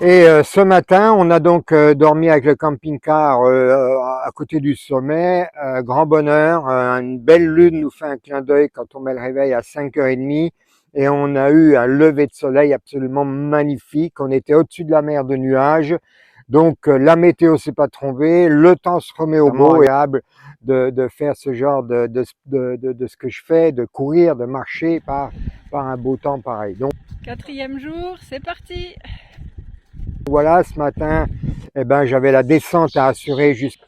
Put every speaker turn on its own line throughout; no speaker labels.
Et ce matin, on a donc dormi avec le camping-car à côté du sommet. Grand bonheur, une belle lune nous fait un clin d'œil quand on met le réveil à 5h30. Et on a eu un lever de soleil absolument magnifique. On était au-dessus de la mer de nuages. Donc la météo s'est pas trompée, le temps se remet au beau, et agréable de faire ce genre de ce que je fais, de courir, de marcher par un beau temps pareil. Donc,
4e jour, c'est parti.
Voilà, ce matin, j'avais la descente à assurer jusqu'à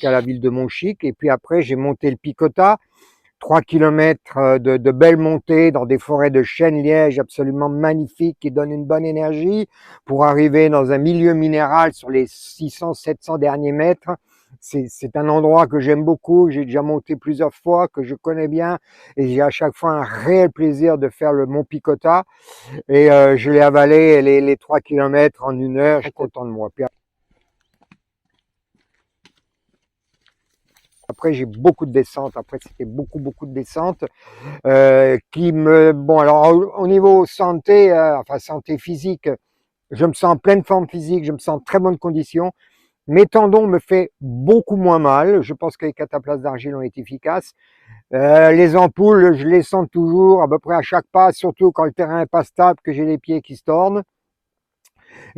la ville de Montchique. Et puis après, j'ai monté le Picota, 3 km de belles montées dans des forêts de chêne-liège absolument magnifiques qui donnent une bonne énergie pour arriver dans un milieu minéral sur les 600-700 derniers mètres. C'est un endroit que j'aime beaucoup, j'ai déjà monté plusieurs fois, que je connais bien, et j'ai à chaque fois un réel plaisir de faire le mont Picota. Et je l'ai avalé les 3 km en 1 heure, je suis content de moi. Puis après, j'ai beaucoup de descentes. Après, c'était beaucoup de descentes Bon, alors au niveau santé, enfin santé physique, je me sens en pleine forme physique, je me sens en très bonne condition. Mes tendons me fait beaucoup moins mal. Je pense que les cataplasmes d'argile ont été efficaces. Les ampoules, je les sens toujours à peu près à chaque pas, surtout quand le terrain est pas stable, que j'ai les pieds qui se tordent.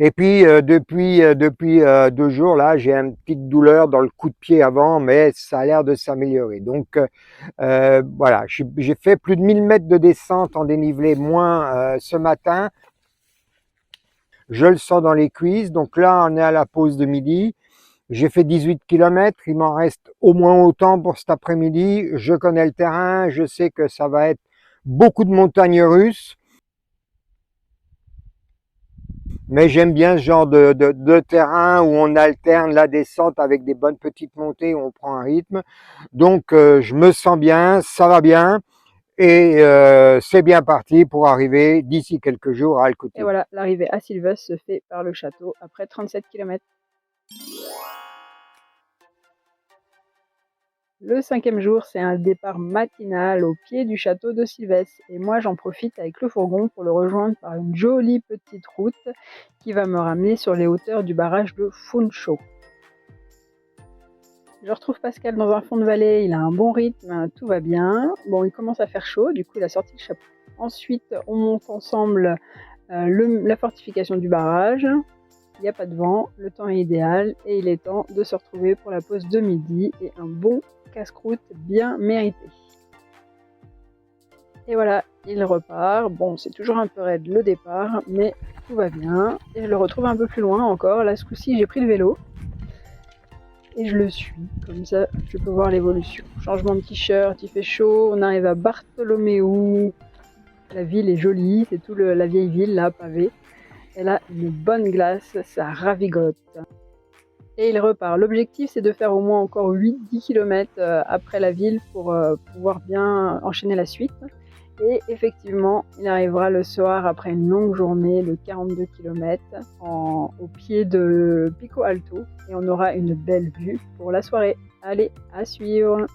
Et puis depuis 2 jours là, j'ai une petite douleur dans le coup de pied avant, mais ça a l'air de s'améliorer. Donc voilà, j'ai fait plus de 1000 mètres de descente en dénivelé moins ce matin. Je le sens dans les cuisses. Donc là, on est à la pause de midi. J'ai fait 18 km, il m'en reste au moins autant pour cet après-midi. Je connais le terrain, je sais que ça va être beaucoup de montagnes russes. Mais j'aime bien ce genre de terrain où on alterne la descente avec des bonnes petites montées où on prend un rythme. Donc je me sens bien, ça va bien, et c'est bien parti pour arriver d'ici quelques jours à Alcouty.
Et voilà, l'arrivée à Sylvestre se fait par le château après 37 km. Le 5e jour, c'est un départ matinal au pied du château de Sylvestre. Et moi, j'en profite avec le fourgon pour le rejoindre par une jolie petite route qui va me ramener sur les hauteurs du barrage de Funchal. Je retrouve Pascal dans un fond de vallée, il a un bon rythme, tout va bien. Bon, il commence à faire chaud, du coup, il a sorti le chapeau. Ensuite, on monte ensemble la fortification du barrage. Il n'y a pas de vent, le temps est idéal et il est temps de se retrouver pour la pause de midi et un bon casse-croûte bien mérité. Et voilà, il repart. Bon, c'est toujours un peu raide le départ, mais tout va bien. Et je le retrouve un peu plus loin encore. Là, ce coup-ci, j'ai pris le vélo et je le suis. Comme ça, je peux voir l'évolution. Changement de t-shirt, il fait chaud. On arrive à Bartholoméo. La ville est jolie, c'est tout la vieille ville là, pavée. Elle a une bonne glace, ça ravigote. Et il repart. L'objectif, c'est de faire au moins encore 8-10 km après la ville pour pouvoir bien enchaîner la suite. Et effectivement, il arrivera le soir après une longue journée de 42 km au pied de Pico Alto. Et on aura une belle vue pour la soirée. Allez, à suivre!